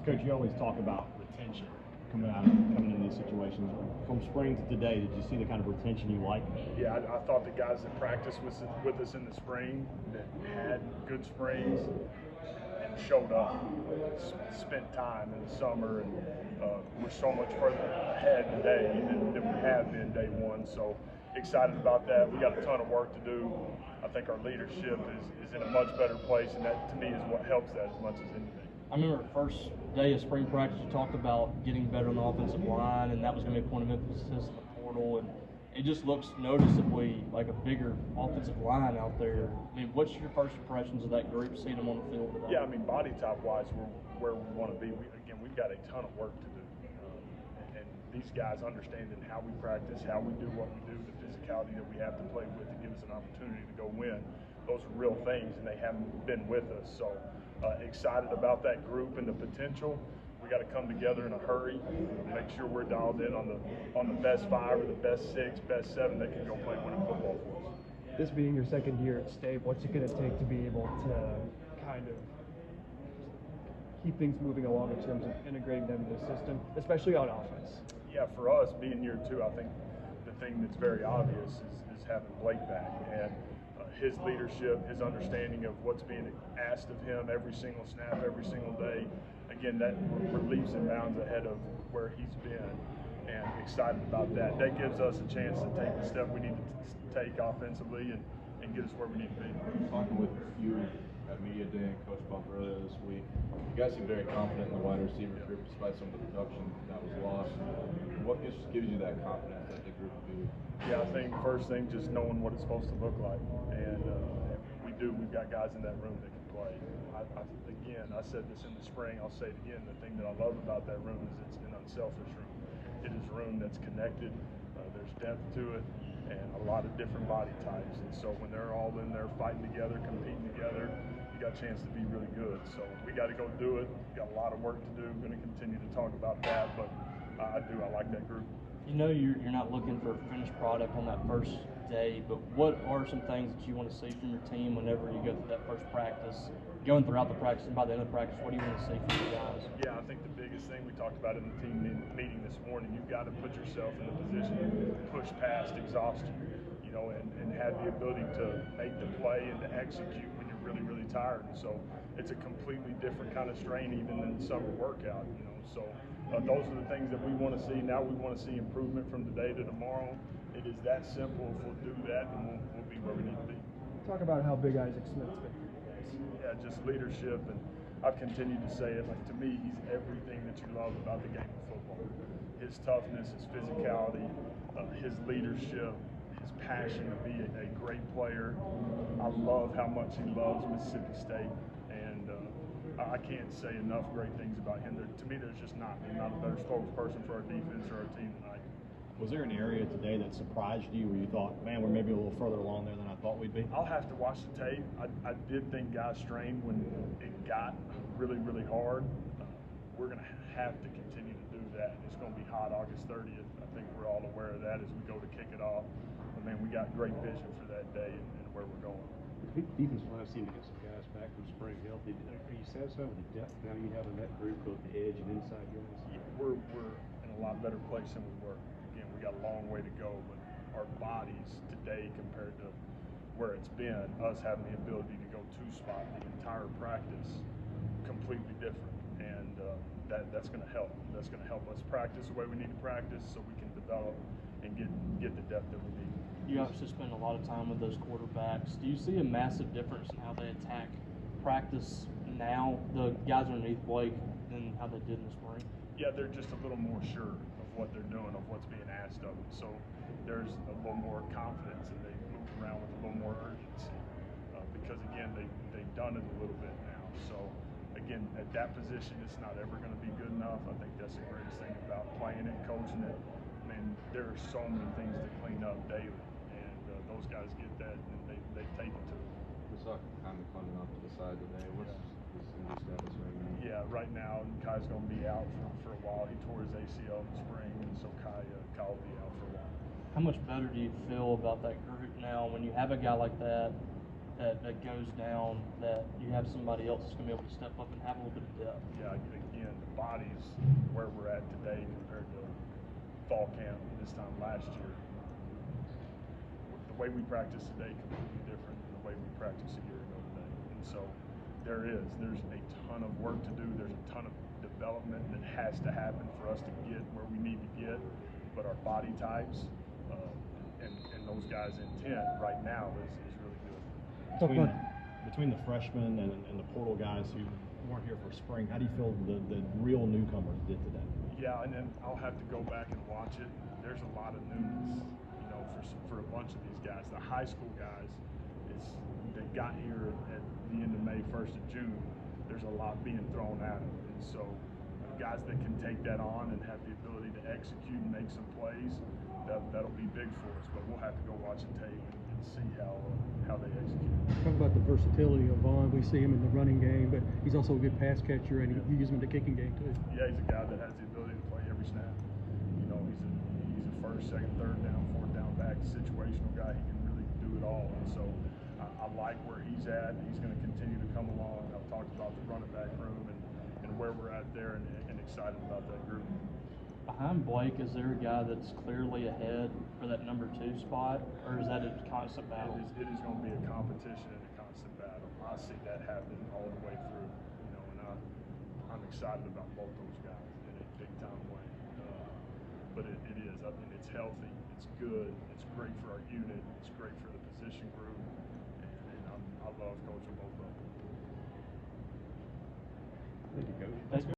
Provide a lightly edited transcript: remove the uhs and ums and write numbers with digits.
Coach, you always talk about retention coming into these situations. From spring to today, did you see the kind of retention you like? Yeah, I thought the guys that practiced with us in the spring, that had good springs and showed up, spent time in the summer, and we're so much further ahead today than we have been day one. So excited about that. We got a ton of work to do. I think our leadership is in a much better place, and that to me is what helps that as much as anything. I remember first day of spring practice, you talked about getting better on the offensive line, and that was going to be a point of emphasis in the portal. And it just looks noticeably like a bigger offensive line out there. I mean, what's your first impressions of that group, seeing them on the field today? Yeah, I mean, body type-wise, we're where we want to be. We've got a ton of work to do. And these guys understanding how we practice, how we do what we do, the physicality that we have to play with to give us an opportunity to go win. Those are real things, and they haven't been with us. So excited about that group and the potential. We got to come together in a hurry, make sure we're dialed in on the best 5 or the best 6, best 7 that can go play winning football for us. This being your second year at State, what's it going to take to be able to kind of keep things moving along in terms of integrating them into the system, especially on offense? Yeah, for us, being year 2, I think the thing that's very obvious is having Blake back. And his leadership, his understanding of what's being asked of him every single snap, every single day. Again, that we're leaps and bounds ahead of where he's been, and excited about that. That gives us a chance to take the step we need to take offensively and get us where we need to be. Talking with you at Media Day and Coach Bump earlier this week, you guys seem very confident in the wide receiver group despite some of the production that was lost. What gives you that confidence that the group will be? Yeah, I think first thing, just knowing what it's supposed to look like. And we've got guys in that room that can play. I said this in the spring, I'll say it again, the thing that I love about that room is it's an unselfish room. It is a room that's connected, there's depth to it, and a lot of different body types. And so when they're all in there fighting together, competing together, you got a chance to be really good. So we got to go do it. We got a lot of work to do. We're going to continue to talk about that, but I like that group. You know you're not looking for a finished product on that first day, but what are some things that you want to see from your team whenever you go through that first practice, going throughout the practice, and by the end of the practice, what do you want to see from your guys? Yeah, I think the biggest thing we talked about in the team meeting this morning, you've got to put yourself in a position to push past exhaustion, and have the ability to make the play and to execute when you're really, really tired. And so it's a completely different kind of strain even than summer workout, So those are the things that we want to see. Now we want to see improvement from today to tomorrow. It is that simple. If we'll do that, then we'll be where we need to be. Talk about how big Isaac Smith's been for you guys. Yeah, just leadership, and I've continued to say it. Like, to me, he's everything that you love about the game of football. His toughness, his physicality, his leadership, his passion to be a great player. I love how much he loves Mississippi State, and I can't say enough great things about him. To me, there's just not a better spokesperson for our defense or our team tonight. Was there an area today that surprised you where you thought, man, we're maybe a little further along there than I thought we'd be? I'll have to watch the tape. I did think guys strained when it got really, really hard. We're going to have to continue to do that. It's going to be hot August 30th. I think we're all aware of that as we go to kick it off. But, man, we got great vision for that day and where we're going. Defense line seemed to get some guys back from spring healthy. Are you satisfied with the depth now you have in that group, both the edge and inside guys? Yeah, we're in a lot better place than we were. Again, we got a long way to go, but our bodies today compared to where it's been, us having the ability to go two-spot the entire practice, completely different. And that's going to help. That's going to help us practice the way we need to practice so we can develop and get the depth that we need. You obviously spend a lot of time with those quarterbacks. Do you see a massive difference in how they attack practice now, the guys underneath Blake, than how they did in the spring? Yeah, they're just a little more sure of what they're doing, of what's being asked of them. So there's a little more confidence, and they move around with a little more urgency because, again, they've done it a little bit now. So, again, at that position, it's not ever going to be good enough. I think that's the greatest thing about playing it, coaching it. I mean, there are so many things to clean up daily. Those guys get that, and they take it to them. We saw kind of coming off to the side today. What's his injury status right now? Yeah, right now, Kai's going to be out for a while. He tore his ACL in the spring, and so Kai will be out for a while. How much better do you feel about that group now when you have a guy like that that goes down that you have somebody else that's going to be able to step up and have a little bit of depth? Yeah, again, the bodies where we're at today compared to fall camp this time last year, the way we practice today completely different than the way we practiced a year ago today. And so there's a ton of work to do. There's a ton of development that has to happen for us to get where we need to get. But our body types and those guys' intent right now is really good. Between the freshmen and the portal guys who weren't here for spring, how do you feel the real newcomers did today? Yeah, and then I'll have to go back and watch it. There's a lot of newness, for a bunch of these guys. The high school guys, they got here at the end of May, 1st of June. There's a lot being thrown at them, and so guys that can take that on and have the ability to execute and make some plays, that'll be big for us. But we'll have to go watch the tape and see how they execute. Talk about the versatility of Vaughn. We see him in the running game, but he's also a good pass catcher, and you use him in the kicking game too. Yeah, he's a guy that has the ability to play every snap. He's a first, second, third down, fourth down back, situational guy. He can really do it all. And so I like where he's at. He's going to continue to come along. I've talked about the running back room and where we're at there, and excited about that group. Behind Blake, is there a guy that's clearly ahead for that number 2 spot, or is that a constant battle? It is going to be a competition and a constant battle. I see that happen all the way through, and I'm excited about both those guys in a big time way. But it is. I mean, it's healthy. It's good. It's great for our unit. It's great for the position group, and I love coaching both of them. Thank you, Coach. Thank you.